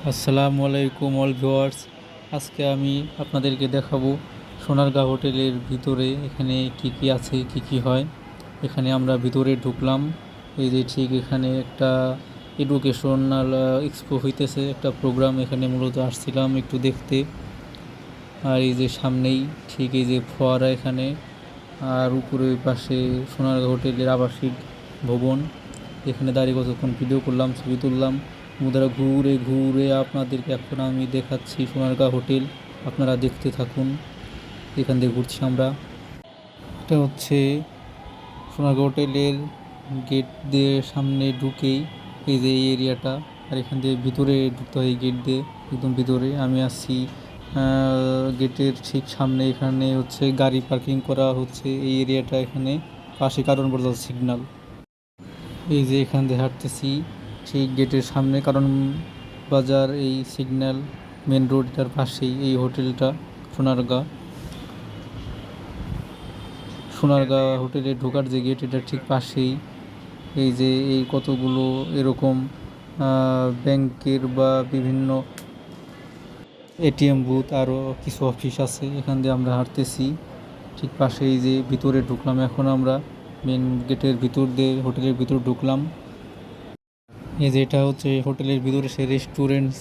আসসালামু আলাইকুম all viewers. আজকে আমি আপনাদেরকে দেখাবো সোনারগাঁ হোটেলের ভিতরে এখানে কি কি আছে, কি কি হয়। এখানে আমরা ভিতরে ঢুকলাম। এই যে ঠিক এখানে একটা এডুকেশনাল এক্সপো হইতেছে, একটা প্রোগ্রাম এখানে মূলত আসছিলাম একটু দেখতে। আর এই যে সামনেই ঠিক এই যে ফোয়ারা এখানে, আর উপরে ওই পাশে সোনারগাঁ হোটেলের আবাসিক ভবন। এখানে দাঁড়িয়ে কতক্ষণ ভিডিও করলাম, ছবি তুললাম। মুদ্রা ঘুরে ঘুরে আপনাদেরকে এখন আমি দেখাচ্ছি সোনারগাঁ হোটেল। আপনারা দেখতে থাকুন। এখান দিয়ে ঘুরছি আমরা। এটা হচ্ছে সোনারগাঁ হোটেলের গেট দিয়ে সামনে ঢুকেই এই যে এই এরিয়াটা। আর এখান দিয়ে ভিতরে ঢুকতে হয়, গেট দিয়ে একদম ভিতরে। আমি আসছি গেটের ঠিক সামনে। এখানে হচ্ছে গাড়ি পার্কিং করা হচ্ছে এই এরিয়াটা। এখানে পাশে কারণ বাজার সিগন্যাল। এই যে এখান দিয়ে হাঁটতেছি ঠিক গেটের সামনে কারণ বাজার, এই সিগন্যাল মেন রোডটার পাশেই এই হোটেলটা সোনারগাঁ। সোনারগাঁ হোটেলে ঢোকার যে গেট, এটা ঠিক পাশেই এই যে এই কতগুলো এরকম ব্যাংকের বা বিভিন্ন এটিএম বুথ, আরও কিছু অফিস আছে। এখান দিয়ে আমরা হাঁটতেছি ঠিক পাশে। এই যে ভিতরে ঢুকলাম এখন আমরা মেন গেটের ভিতর দিয়ে হোটেলের ভিতর ঢুকলাম। এই যে এটা হচ্ছে হোটেলের ভিতরে সে রেস্টুরেন্টস,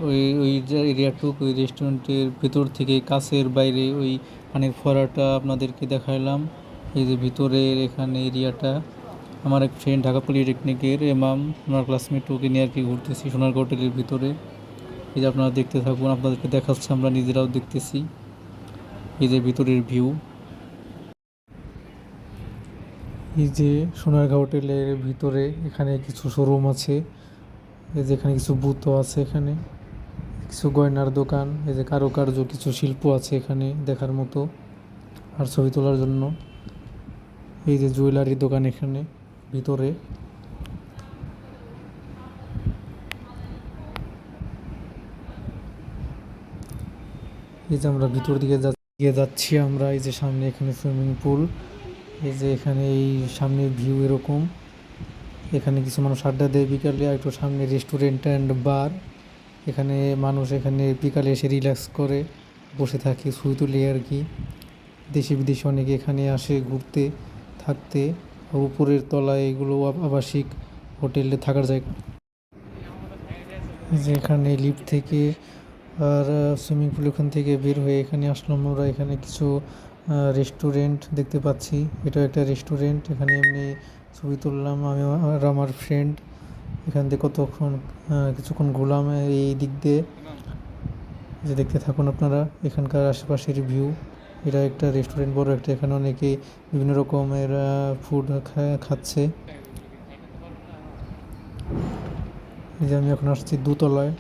ওই ওই যে এরিয়াটুক, ওই রেস্টুরেন্টের ভিতর থেকে কাছের বাইরে ওই পানির ফোয়ারাটা আপনাদেরকে দেখাইলাম। এই যে ভিতরের এখানে এরিয়াটা। আমার এক ফ্রেন্ড ঢাকা পলিটেকনিকের এমাম, ওনার ক্লাসমেট, ওকে নিয়ে আর কি ঘুরতেছি সোনারগাঁ হোটেলের ভিতরে। এই যে আপনারা দেখতে থাকুন, আপনাদেরকে দেখাচ্ছে, আমরা নিজেরাও দেখতেছি। এই যে ভিতরের ভিউ। এই যে সোনারগাঁ হোটেলের ভিতরে এখানে কিছু শোরুম আছে। এই যে এখানে কিছু বুথও আছে, এখানে কিছু গয়নার দোকান। এই যে কারুকার্য কিছু শিল্প আছে এখানে দেখার মতো আর ছবি তোলার জন্য। এই যে জুয়েলারির দোকান এখানে ভিতরে। এই যে আমরা ভিতর দিকে যাচ্ছি আমরা। এই যে সামনে এখানে সুইমিং পুল। এই যে এখানে এই সামনের ভিউ এরকম। এখানে কিছু মানুষ আড্ডা দেয় বিকালে। আর একটু সামনে রেস্টুরেন্ট অ্যান্ড বার। এখানে মানুষ এখানে বিকালে এসে রিল্যাক্স করে বসে থাকে, ছবি তুলে আর কি। দেশি বিদেশি অনেকে এখানে আসে ঘুরতে, থাকতে। আর উপরের তলায় এগুলো আবাসিক হোটেলে থাকার জায়গা। যে এখানে লিফট থেকে আর সুইমিং পুল ওখান থেকে বের হয়ে এখানে আসলাম আমরা। এখানে কিছু রেস্টুরেন্ট দেখতে পাচ্ছি। এটা একটা রেস্টুরেন্ট। এখানে এমনি ছবি তুললাম আমি আর আমার ফ্রেন্ড। এখান থেকে কিছুক্ষণ ঘুরলাম এই দিক দিয়ে। যে দেখতে থাকুন আপনারা এখানকার আশেপাশের ভিউ। এটা একটা রেস্টুরেন্ট, বড় একটা। এখানে অনেকে বিভিন্ন রকমের ফুড খাচ্ছে। এই যে আমি এখন আসছি দোতলায়,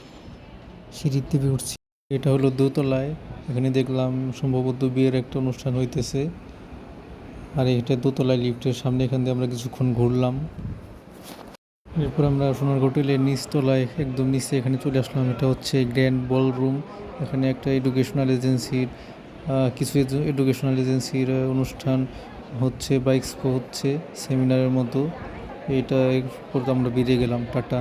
সিঁড়িতে উঠছি। এটা হলো দোতলায়। এখানে দেখলাম সম্ভবত বিয়ের একটা অনুষ্ঠান হইতেছে। আর এটা দোতলায় লিফটের সামনে। এখান দিয়ে আমরা কিছুক্ষণ ঘুরলাম। এরপর আমরা সোনারগাঁ হোটেলের নিচতলায়, একদম নিচে এখানে চলে আসলাম। এটা হচ্ছে গ্র্যান্ড বলরুম। এখানে একটা এডুকেশনাল এজেন্সির কিছু এডুকেশনাল এজেন্সির অনুষ্ঠান হচ্ছে বা এক্সপো হচ্ছে, সেমিনারের মতো। এটা এরপর আমরা বেরিয়ে গেলাম। টাটা।